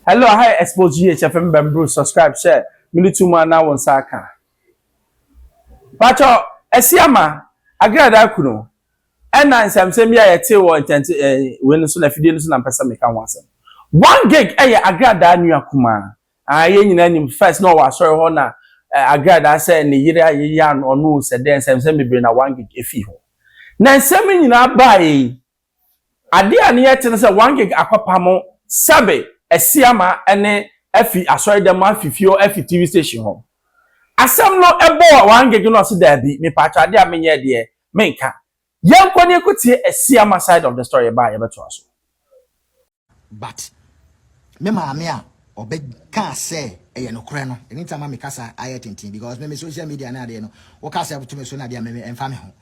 Hello, hi, Xposed GHFM Bamboo, subscribe, share. Minutu mana wonsaka. Pacho, Asiamah, agrada kuno. Ena nsamsem ya yete wo intenti we so na fidie no so na mpesa meka wansem. 1 gig agrada anu akuma. Aye nyina nim first no wa sorry ho na agrada say ne yire aye ya no no se den nsamsem bebre na 1 gig efi ho. Na nsam nyina bae. Ade ane yete no say 1 gig akopamo sabe Asiamah ene afi asori dem afifio afi TV station ho. Asem no ebo 1 gig no so da bi me pacha ade amenye de menka. Yankoni ekutie Asiamah side of the story ba ye beto aso. But me maame a obeka say eye no kore no anytime me kasa ayetintin because me social media na de no wo kasa to me so na de me emfa me ho.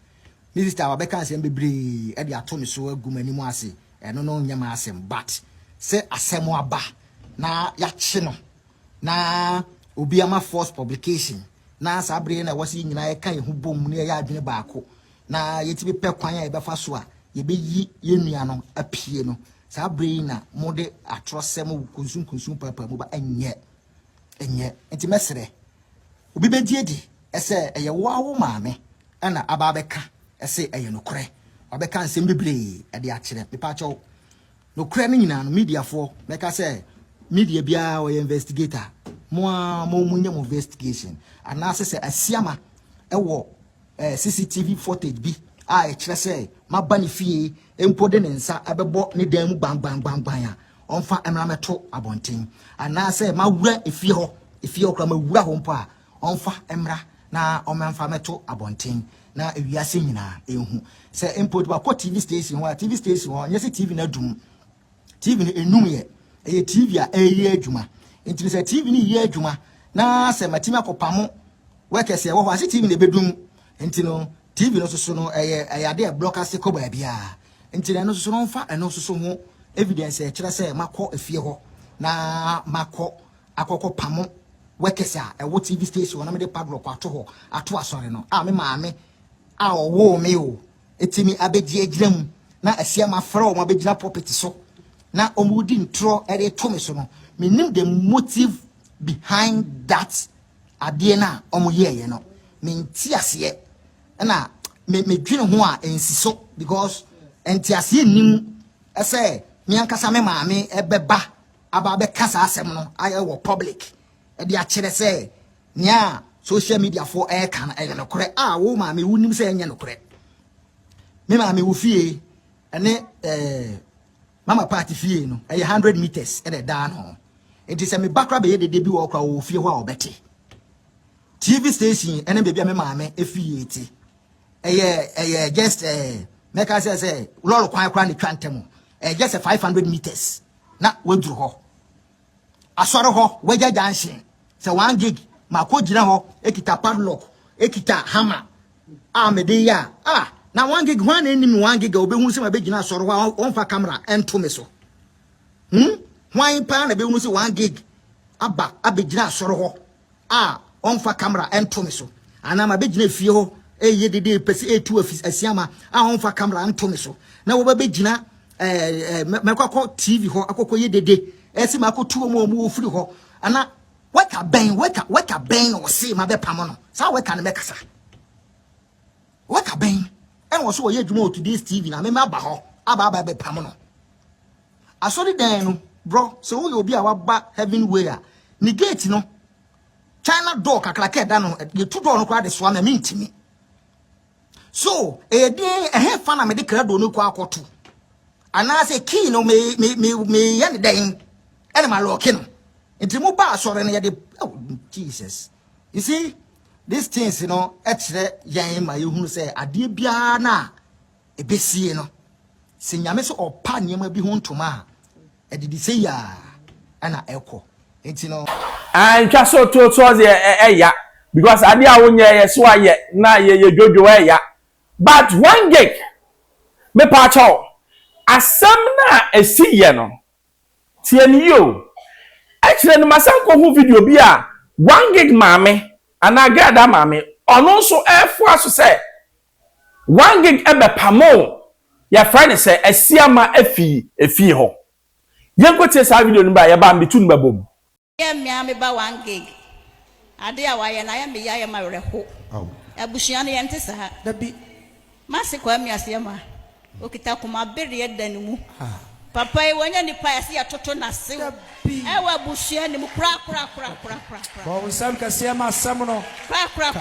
Me sister obeka say bebre e de ato me so agum animu ase eno no nyama asem but say asem aba na ya chi no na obi ama force publication na sabre na wasi nyina ye kan hu bom na ya adwene baako na yeti be kwan ya ebefa so a ye be yi ye nua no apie no sabre na mode atrosem kunsun papa mo ba enye enti mesere obi be diedi ese eye wo maame na aba beka ese eye no kore obeka nsem bebre e de akire pepa cho no kore no nyina no media for meka se media bia o investigator mo munye investigation anase se Asiamah ewo CCTV footage bi a kire se mabani fie empode ne nsa abebo ne dan mu bang ya onfa emra meto abonten anase mawura efie ho kra mawura ho mpo a onfa emra na omemfa meto abonten na ewiase nyina ehu se empode ba ko TV station ho nyese TV na dum TV ne enum ye TV a eye adwuma enti se TV ne ye adwuma na se matimi akopamo workers ye wo ase TV ne bedum enti no TV no so no ade blocker se ko ba bia enti no so no mfa eno so ho evidence e kire se makọ efie ho na makọ akọkọ pamo workers a ewo TV station na me de padlock ato ho ato asore no me maame a owo me o etimi abegi agiram na Asiamah fra o mabegina property so na omudi ntro ere to me so no menim the motive behind that ade na omoye no menti ase na me dwene ho a ensiso because enti ase nim ese me ankasa me maame ebeba aba be kasa asem no aye wo public e de a kire se nya social media for e kan e no kore wo maame wunim se enye no kore me maame wo fie ene mama party fie no e 100 meters e de da no enti se me bakra be ye de bi wo kra wo fie ho a obete TV station ene be bia me maame efie eti just make us say lolo kwan kwan ni twantemu just 500 meters na wadru ho asoro ho waja junction say 1 gig ma ko gina ho ekita padlock ekita hammer amede ya na 1 gig hwan enim 1 gig obehu se ma be gina asoro ho onfa camera ento me so hwan pa na be hu se 1 gig aba abegina asoro ho onfa camera ento me so ana ma be gina fie ho eye dede pesi etu Asiamah onfa camera ento me so na wo be gina mekwa TV ho akoko ye dede esi makotu omu ofiri ho ana weka ben o se ma be pamo no sa weka ne mekasa weka ben en wo so ye dwuma to this TV na me aba ho aba be pamo no asori dan no bro so wo obi a waba heaven way a ni gate no China door kakrake da no ye tu door no kwa de so na me ntimi so fa na me de krado no kwa akoto anase key no me yan den ene ma lock no enti mo ba asore no ye de Jesus you see these things you know etre yan ma ye hunu say ade bia na ebesie no se nyame so opa nyema bi ho ntoma e de say ya ana ekọ enti no Twa so to ya because ade a wonye ye so aye na ye jojo ya but 1 gig me pa cho asem na esiye no tie ni yo actually no masanko hu video bi a 1 gig maame ana gada maame ono so efo aso se 1 gig ebe pamo ya friend say Asiamah efi ho Yanko tie sa video no ba ye ba mbitu no babom. Ye me ba 1 gig. Ade a waye na ye me ya ye ma wereko. Abusua ne yente sa. Da bi. Mase kwa mi Asiamah. Okita kuma bere ye dan mu. Papa e wonya nipa ya se atoto na se. E wa abusua ne mu kra. Bo wisam ka Asiamah asam no. Kra.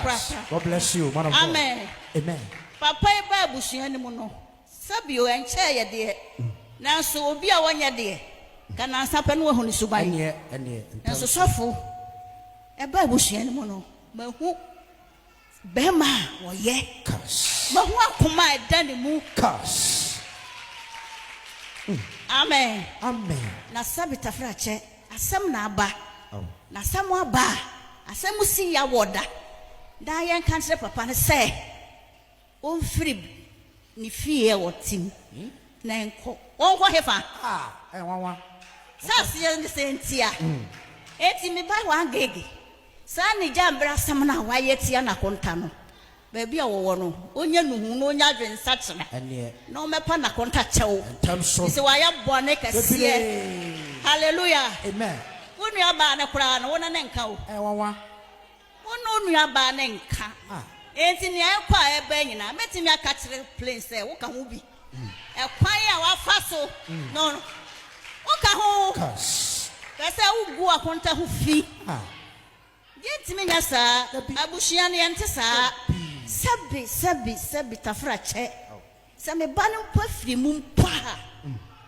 God bless you, man of God. Amen. Amen. Papa e ba abusua ne mu no. Sabio enche ye de. Nanso obi a wonya de. Kana sape no ho ni suban. Ene. Nanso sofo. E ba abusua ne mu no. Mahu bema woye. Mahu akoma e dan mu. Amen. Na sabita frache asem na aba. Na asem aba. Asem si ya woda. Da yen kantre papa ne se on free ni fie wotim. Na enko. On ko hefa. Wawa. Sasi ye ne sentia. Eti mi ba 1 gig. Sa ni jambra asem na waye tia na konta no. Baby a wo no onye nuhu no onya dwen sakyena na o mepa na konta chewo ise wa ya bone kase hallelujah amen wonu aba na kura no wona ne nka o wawa wonu aba na nka enti ne akwa eba nyina metimi aka kire plane say wo ka ho bi ekwan a wa fa so no wo ka ho kase wo gu akonta ho fi yentimi nya sa abushia ne yente sa Sabi tafrache. Sa me ba no pafiri mu mpa.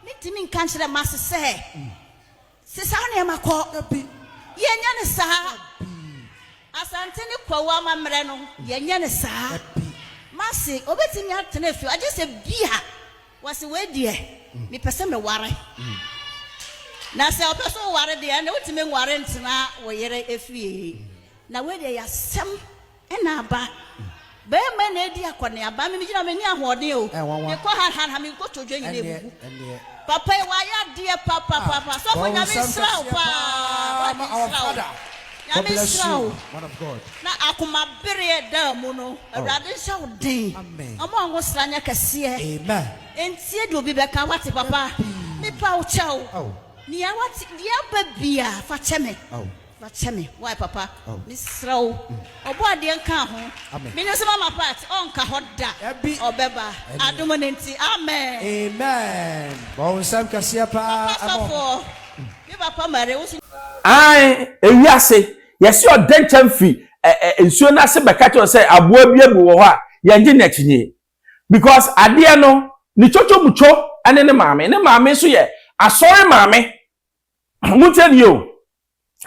Metimi nka nkyere masse se. Se sa na makọ. Yenya ne sa. Asante ne kwawa mamre no. Yenya ne sa. Masse obetimi atena fi. Aje se bia. Wase we die. Me pese me ware. Na se opeso ware de na otimi nware ntena wo yere efie. Na we de ya sem ena aba. Be men edi akone aba me gina me ni ahode o e ko han me ko tojo nyine bubu papa e wa ya de papa so for nya me sraw pa our father God bless you man of God na akoma bere da mu no awrade shaw den amo ango sranya kase amen entie de obi be ka wate papa me pa o chaw ni ya wate dia babia fa cheme Chemi, why papa? Miss Row, or boy, dear Caho. Minister Mama Pat, on Cahoda, or Beba, Adumanenti, Amen. Amen. Bon, Sam Cassiapa, Papa Mary. Aye, Yase, yes, your dental fee, and soon as Sebacato say, I will be able to Yandinetini. Because Adiano, Nichocho Mucho, and then the mammy, so ye, I saw a mammy. Who tell you?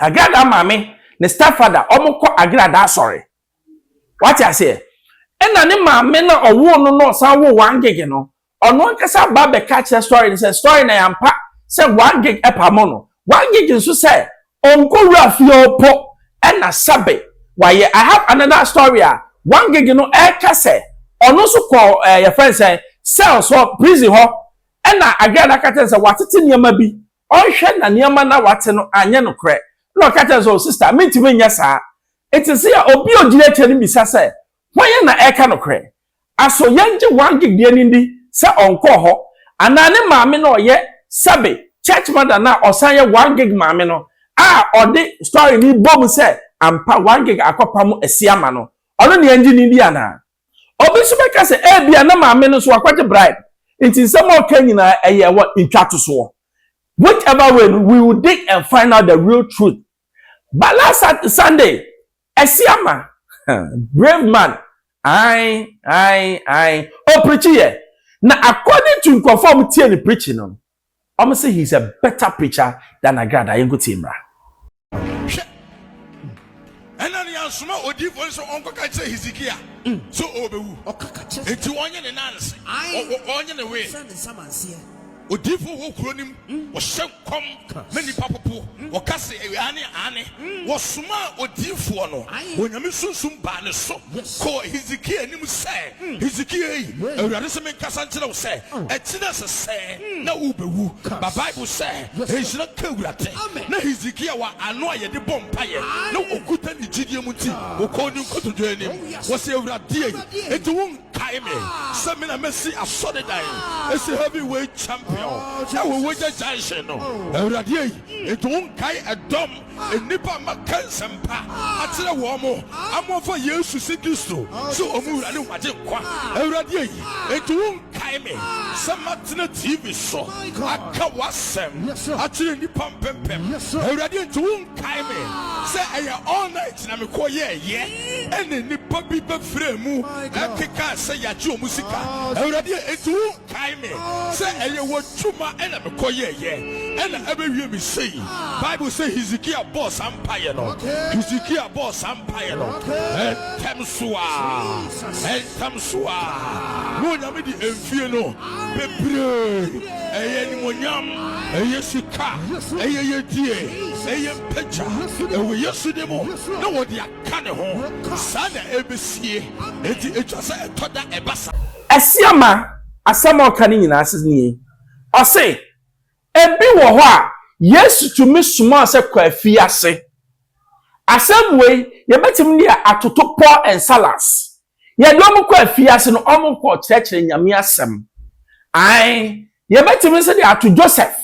Agrada mame ne stepfather omukọ agrada sorry what I say ena ne mame na owo no san wo 1 gig no ono nkasa ba be catch story say story na yampa say 1 gig epamo no 1 gig nso say onko rafie opo ena sabe why I have another story 1 gig no e ka say ono so call your friend say cells ho prison ho ena agrada kata say watete niam bi onhwe na niam na wate no anye no kre no kata so sister mentime nya saa etisi a obi ogire chani bisa se hwan na eka no kre aso yanje 1 gig de ndi se onko ho anane maame no ye sabe church mother na osan ye 1 gig maame no ode story ni bom se ampa 1 gig akopam Asiamah no ono ne yanje ni di ana obi so beka se bia na maame no so akwate bride nti se mo ka nyina eye what intwato so whichever way we will dig and find out the real truth. But last Sunday, Asiamah, brave man, oh preacher here. Now according to conformity and preaching, I'm say he's a better preacher than Agrada Yengo Timra. And then you small odi for so uncle can say Hezekiah. So obewu. Enti wonye ne nanse. Wonye ne we. Odifo wo kronim wo hyekom mani papopo wo kase ane wo soma odifo no onyame sunsum ba ne so ko Hezekiah nim say Hezekiah awurade se men kasa nkire wo say etina se na ubewu ba Bible say ehira kawurate na Hezekiah wa ano aye de bompaye na okuta ni gidie muti wo ko ni kotodo anim wo se awurade eti won kai me se me na mesi asode dan esi heavyweight champion we were just junction. Already, it won't carry a dumb, a nipper Mackensampa. I tell a woman, I'm over years to see this so I don't want to already, it won't carry me. Some Martina TV show. I can't watch them. I tell you, pump and already, it won't carry me. Say, I all night, and I'm a and then the puppy frame. I can't say, I do musica. Already, it won't carry me. Say, I want Chuma and I'm a and every year we say, Bible say Hezekiah boss empire, Hezekiah boss empire, and Tamsua, and Tamsua. No, I'm the Enfiano, Pebre, a Yamonyam, a Yesika, a Yeti, a Pecha, and we yesterday more. No, what they are kind of Sana ABC, it was a total Ebasa. Asiamah, Asama Canning asses me. I say, Ebi wo ho a Yesu tumi suma se kwa fiase asemwe ye betim ne atoto Paul and Silas ye do mo kwa fiase no omo ko kyerɛkyerɛ nyame asem ai ye betim se de ato Joseph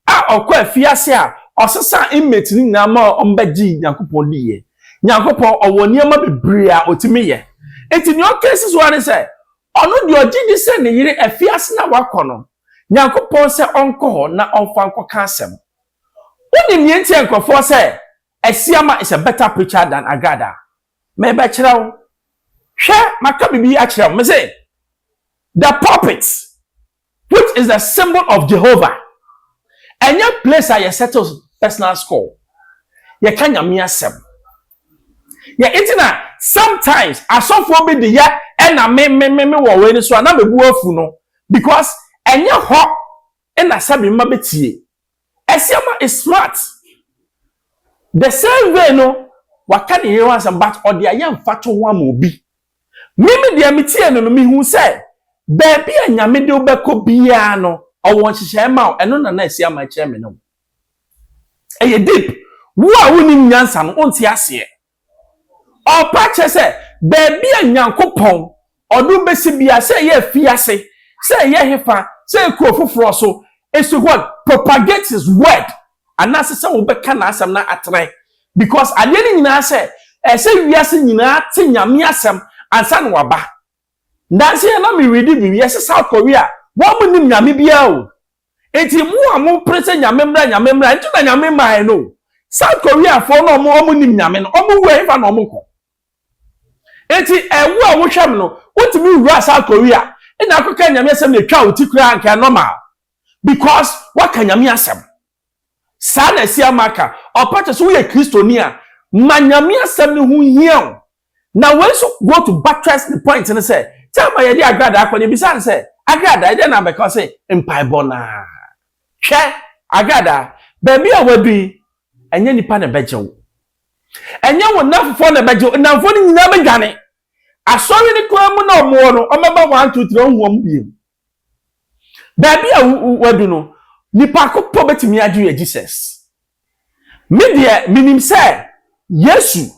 a okwa fiase a osesa inmate ni na ma ombagi Yakobon diye Yakobon owo niam bebre a otimi ye enti ne okesi so ane se ono de ogidi se ne yire afiase na wakono Yakobon se onko na onfa nko kasem. Woni mienti enkofo se Asiamah is a better preacher than Agada. Me be kirawo. Hwe maka bibi a kirawo. Me say the pulpit, which is the symbol of Jehovah. Any place I settle personal score. Ye kan nyame asem. Ye itina sometimes asofo be de ya e na me wo we ni so na me bu afu no because enye ho na sabi ma betie. Asiamah is smart. The same way no waka de here once but or the ayam fato one mo bi. Mimi de amitie no mi hu say baby anyame de obeko bia no owo nhihye ma eno na Asiamah kire me no. Eye deep. Wo a woni nyansa no onti ase. O pa che say baby anyankopon odum besi bia say ye fiase say ye hefa say krofoforo so is to what propagate his word and na say we beka na asem na atre because adeni nyina say wiase nyina te nyame asem ansa no waba ndanse na me read bi wiase South Korea wo mo nim nyame bia o enti mu amu prese nyame mra ntu na nyame mai no South Korea for no mo nim nyame no omo we fa no mo ko enti ewu a wo hwam no wotimi wura South Korea ina akoka nyame asem na twa otikura anka normal because what can nyame asem sana Asiamah ka opata so we Kristoni a manyame asem ne hu hia na when so go to buttress the point and say tell my idea Agada akwane bisa say Agada ide na because say empaibo na hwe Agada baby a wadu enye nipa na bejew enye wonafo na bejew namfo ni nyina bedwane asori ni kwa mu na omo no omeba 1 2 3 onwom biem baby a wadu no nipa kopo betimi adu ya Jesus media minim say Yesu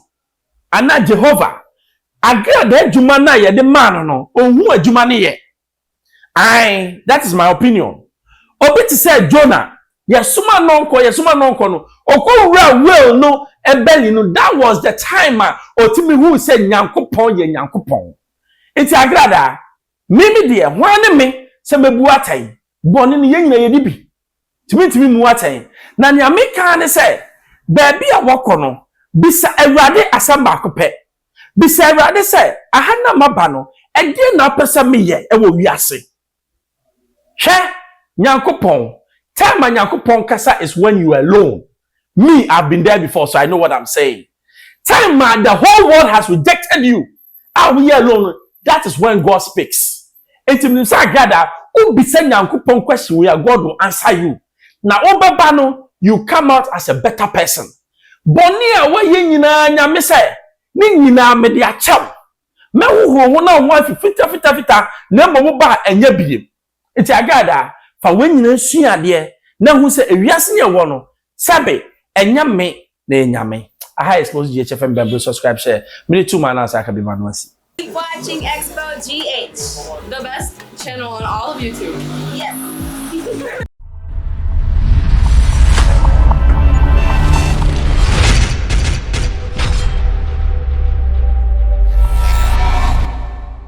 ana Jehovah Agada adwuma na ye de man no ohun adwuma ne ye ai that is my opinion obi ti say Jonah yesuma nonko no okowura well no ebeli no that was the time otimi who said Nyankopon ye Nyankopon enti Agada mimi de hwan me se mebu atai boni ne yenyina ye dibi timi mu atai na ne ameka ne se baby a wakono bisa Awurade asamba akopɛ bisa Awurade se ahana maba no ede na pesa meye ewo wiase hwe Nyankopon time Nyankopon kasa is when you are alone. Me, I've been there before, so I know what I'm saying. Time the whole world has rejected you. Are we alone? That is when God speaks. Intimate gather, be send Nyankopon question where God will answer you. Now, obebano, you come out as a better person. Bonia we nyina nyame say, ni nyina me de acham. Me wo na wo fita na mo ba enya biem. Enti agada fa we nyina suade na hu se ewiase ne wo no sabe enya me na enyame. Aha Xposed GHFM Bible subscribe share. Me too man answer ka be manuasi. Keep watching Xposed GH, the best channel on all of YouTube. Yes.